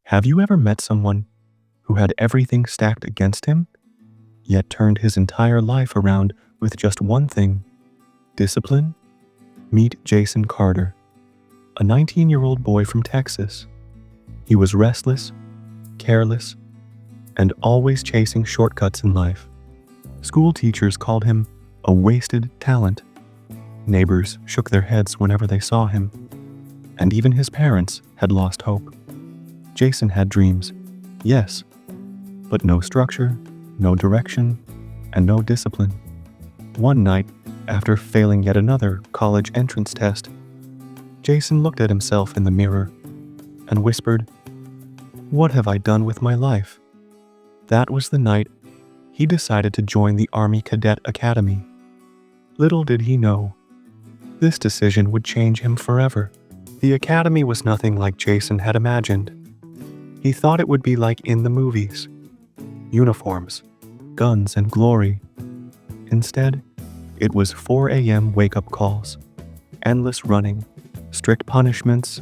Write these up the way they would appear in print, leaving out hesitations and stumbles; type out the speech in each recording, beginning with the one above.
Have you ever met someone who had everything stacked against him, yet turned his entire life around with just one thing: discipline? Meet Jason Carter, a 19-year-old boy from Texas. He was restless, careless, and always chasing shortcuts in life. School teachers called him a wasted talent. Neighbors shook their heads whenever they saw him, and even his parents had lost hope. Jason had dreams, yes, but no structure, no direction, and no discipline. One night, after failing yet another college entrance test, Jason looked at himself in the mirror and whispered, "What have I done with my life?" That was the night he decided to join the Army Cadet Academy. Little did he know, this decision would change him forever. The academy was nothing like Jason had imagined. He thought it would be like in the movies: uniforms, guns, and glory. Instead, it was 4 a.m. wake-up calls, endless running, strict punishments,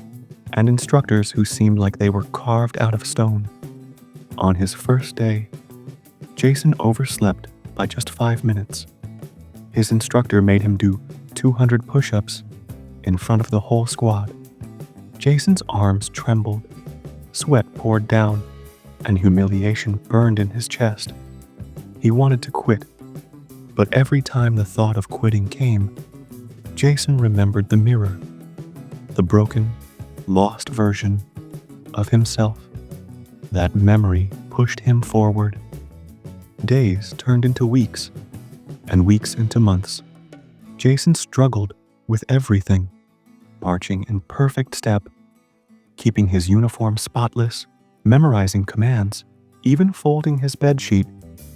and instructors who seemed like they were carved out of stone. On his first day, Jason overslept by just 5 minutes. His instructor made him do 200 push-ups in front of the whole squad. Jason's arms trembled, sweat poured down, and humiliation burned in his chest. He wanted to quit, but every time the thought of quitting came, Jason remembered the mirror, the broken, lost version of himself. That memory pushed him forward. Days turned into weeks, and weeks into months. Jason struggled with everything, marching in perfect step, keeping his uniform spotless, memorizing commands, even folding his bedsheet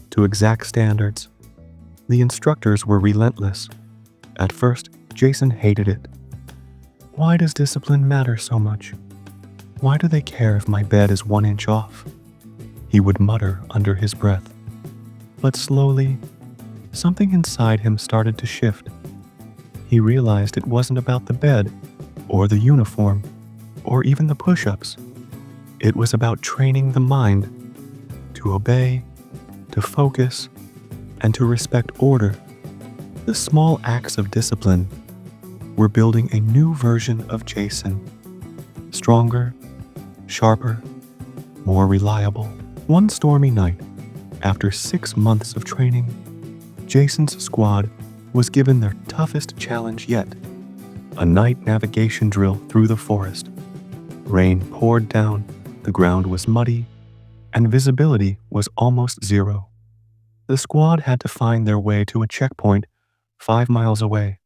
to exact standards. The instructors were relentless. At first, Jason hated it. Why does discipline matter so much? Why do they care if my bed is 1 inch off? He would mutter under his breath. But slowly, something inside him started to shift. He realized it wasn't about the bed, or the uniform, or even the push-ups. It was about training the mind to obey, to focus, and to respect order. The small acts of discipline were building a new version of Jason. Stronger, sharper, more reliable. One stormy night, after 6 months of training, Jason's squad was given their toughest challenge yet: a night navigation drill through the forest. Rain poured down, the ground was muddy, and visibility was almost zero. The squad had to find their way to a checkpoint 5 miles away,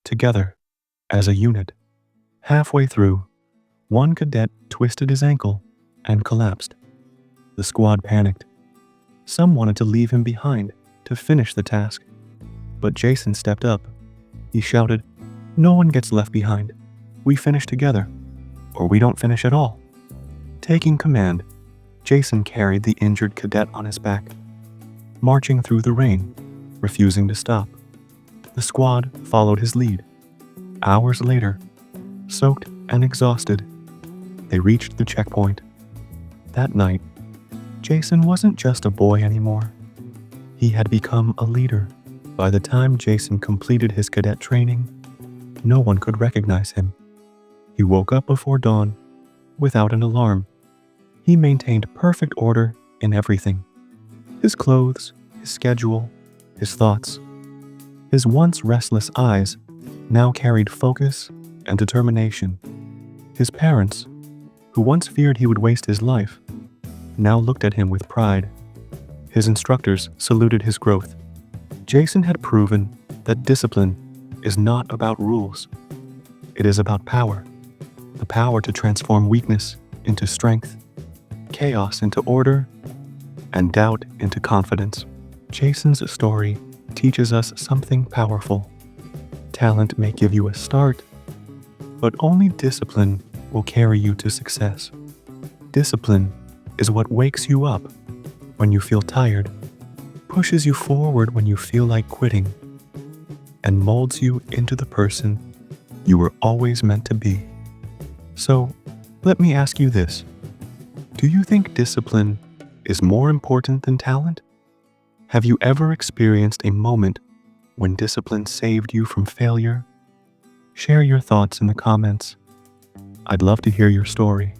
together, as a unit. Halfway through, one cadet twisted his ankle and collapsed. The squad panicked. Some wanted to leave him behind to finish the task, but Jason stepped up. He shouted, "No one gets left behind. We finish together, or we don't finish at all." Taking command, Jason carried the injured cadet on his back, marching through the rain, refusing to stop. The squad followed his lead. Hours later, soaked and exhausted, they reached the checkpoint. That night, Jason wasn't just a boy anymore. He had become a leader. By the time Jason completed his cadet training, no one could recognize him. He woke up before dawn, without an alarm. He maintained perfect order in everything: his clothes, his schedule, his thoughts. His once restless eyes now carried focus and determination. His parents, who once feared he would waste his life, now looked at him with pride. His instructors saluted his growth. Jason had proven that discipline is not about rules. It is about power. The power to transform weakness into strength, chaos into order, and doubt into confidence. Jason's story teaches us something powerful. Talent may give you a start, but only discipline will carry you to success. Discipline is what wakes you up when you feel tired, pushes you forward when you feel like quitting, and molds you into the person you were always meant to be. So, let me ask you this. Do you think discipline is more important than talent? Have you ever experienced a moment when discipline saved you from failure? Share your thoughts in the comments. I'd love to hear your story.